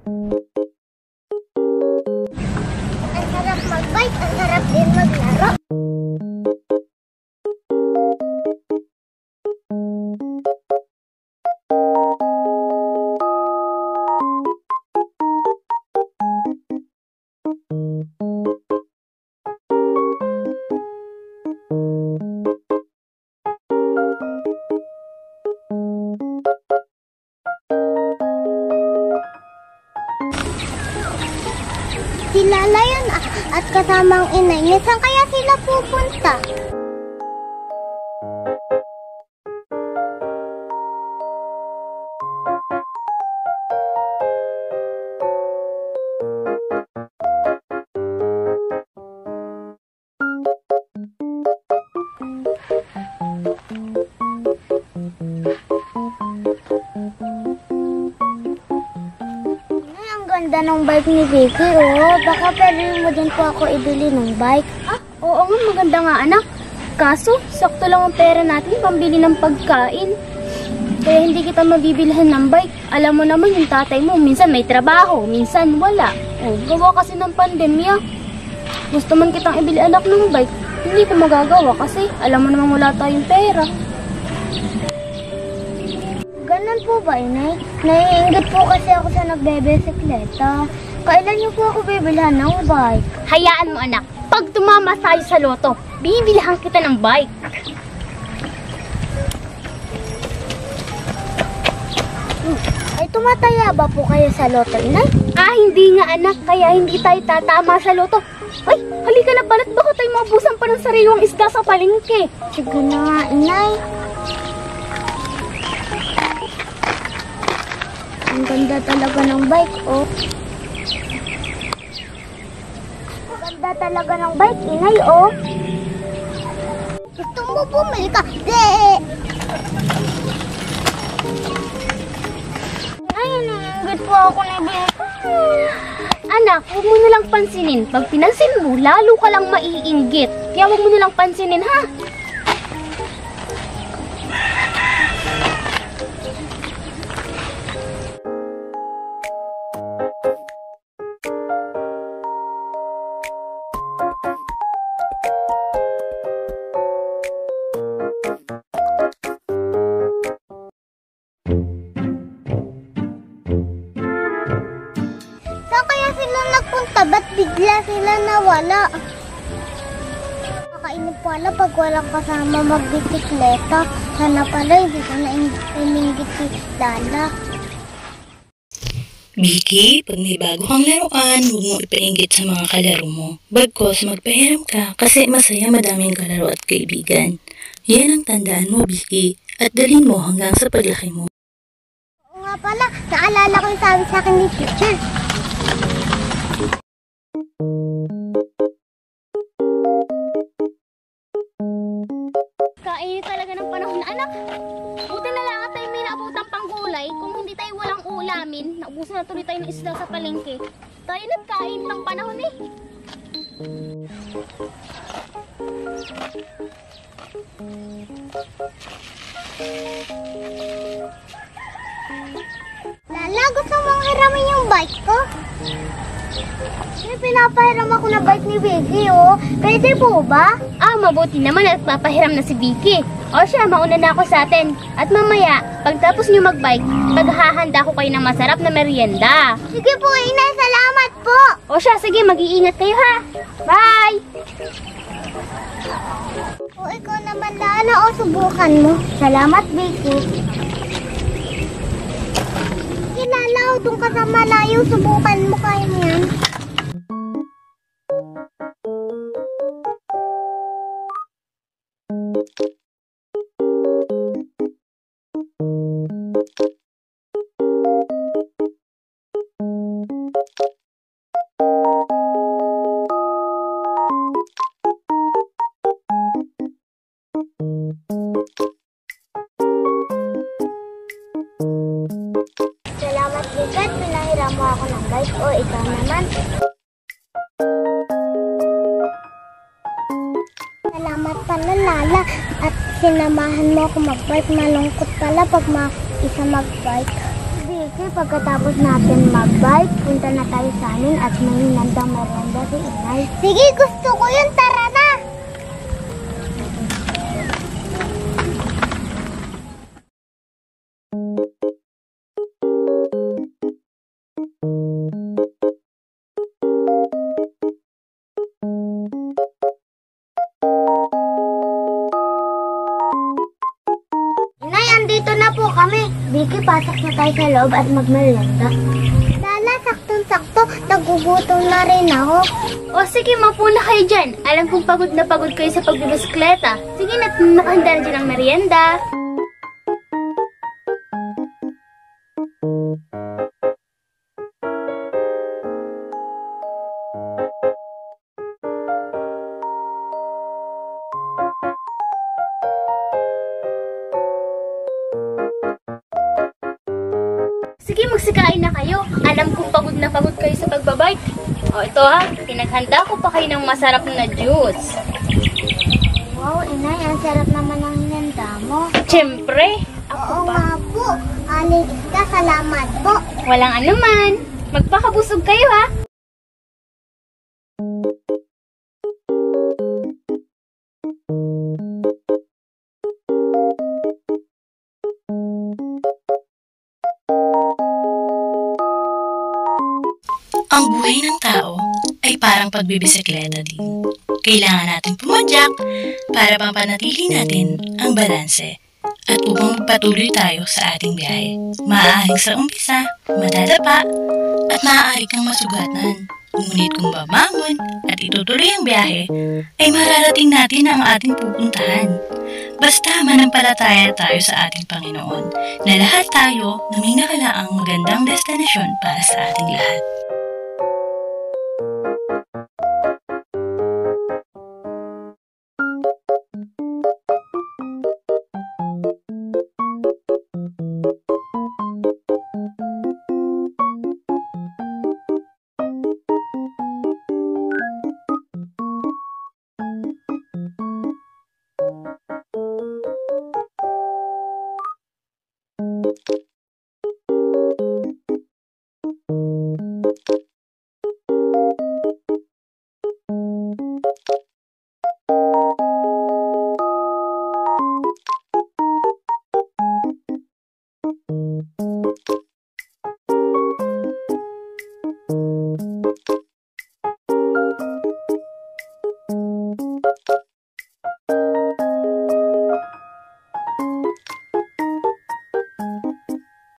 Ang sarap mag-bike, ang sarap din maglaro. Si Lala yun at kasamang inay niya. Saan kaya sila pupunta? Ganda ng bike ni Vicky, oh. Baka pwede mo din po ako ibili ng bike. Ah, oo nga, maganda nga anak. Kaso, sakto lang ang pera natin pambili ng pagkain. Kaya hindi kita mabibilhan ng bike. Alam mo naman yung tatay mo, minsan may trabaho, minsan wala. Oh, gawa kasi ng pandemya. Gusto man kitang ibili anak ng bike, hindi ko magagawa kasi alam mo naman wala tayong pera. Ganun po ba, inay? Naiingit po kasi ako sa nagbebesikleta. Kailan niyo po ako bibilhan ng bike? Hayaan mo anak, pag tumama tayo sa loto, bibilihan kita ng bike. Ay, tumataya ba po kayo sa loto, inay? Ah, hindi nga anak, kaya hindi tayo tatama sa loto. Ay, halika na pala't baka tayo mabusan pa ng sariwang isda sa palengke. Sige na nga, inay. Ang ganda talaga ng bike, oh. Ang ganda talaga ng bike, inay, oh. Gusto mo bumili ka? Ay, nangingit po ako na bike. Anak, huwag mo nalang pansinin. Pag pinansin mo, lalo ka lang maiinggit. Kaya huwag mo nalang pansinin, ha? Saan kaya sila nagpunta? Ba't bigla sila nawala? Kakainip pala pag walang kasama magbisikleta. Sana pala hindi ko na ininggit si Lala. Vicky, pag may bago kang laruan, huwag mo ipainggit sa mga kalaro mo. Bagkos magpahiram ka kasi masaya madaming kalaro at kaibigan. Yan ang tandaan mo, Vicky, at dalhin mo hanggang sa paglaki mo. Oo nga pala, naalala ko yung sabi sa akin ni teacher. Kainit talaga ng panahon, anak. Buti na lang at tayo may naabutang panggulay. Kung hindi tayo walang ulamin, naubusan na tuloy tayo ng isda sa palengke. Tayo nagkain ng panahon eh. Lala, gusto mong hiramin yung bike ko? Pinapahiram ako na bike ni Vicky, oh. Pwede po ba? Ah, mabuti naman at papahiram na si Vicky. O siya, mauna na ako sa atin. At mamaya, pagtapos niyo magbike, paghahanda ko kayo ng masarap na merienda. Sige po, inay. Salamat po. O siya, sige, mag-iingat kayo ha. Bye! O ikaw naman, Lala, o subukan mo. Salamat, Vicky. Lala, o doon ka sa malayo, subukan mo kayo yan. Salamat, Bigat. Pinahiram mo ako ng bike. O, ikaw naman. Salamat pala, Lala. At sinamahan mo ako mag-bike. Malungkot pala pag isa mag-bike. Vicky, pagkatapos natin mag-bike, punta na tayo sa amin at may hinandang merienda si Inay. Sige, gusto ko yun. Tara na! Inay, andito na po kami. Vicky, pasok na tayo sa loob at magmerienda. Lala, saktong-sakto. Nagugutom na rin ako. O sige, mapuna kayo dyan. Alam kong pagod na pagod kayo sa pagbibisikleta. Sige na, nakahanda na dyan ang merienda. Sige, magsikain na kayo. Alam kong pagod na pagod kayo sa pagbabike. O ito ha, pinaghanda ko pa kayo ng masarap na juice. Wow, Inay, ang sarap naman ang hinanda mo. Siyempre, Oo nga po. Aling Iska, salamat po. walang anuman. Magpakabusog kayo ha. Ang buhay ng tao ay parang pagbibisikleta din. Kailangan natin pumadyak para mapanatili natin ang balanse at upang magpatuloy tayo sa ating biyahe. Maaaring sa umpisa, madadapa at maaari kang masugatan. Ngunit kung babangon at itutuloy ang biyahe, ay mararating natin ang ating pupuntahan. Basta manampalataya tayo sa ating Panginoon na lahat tayo na may nakalaang magandang destinasyon para sa ating lahat.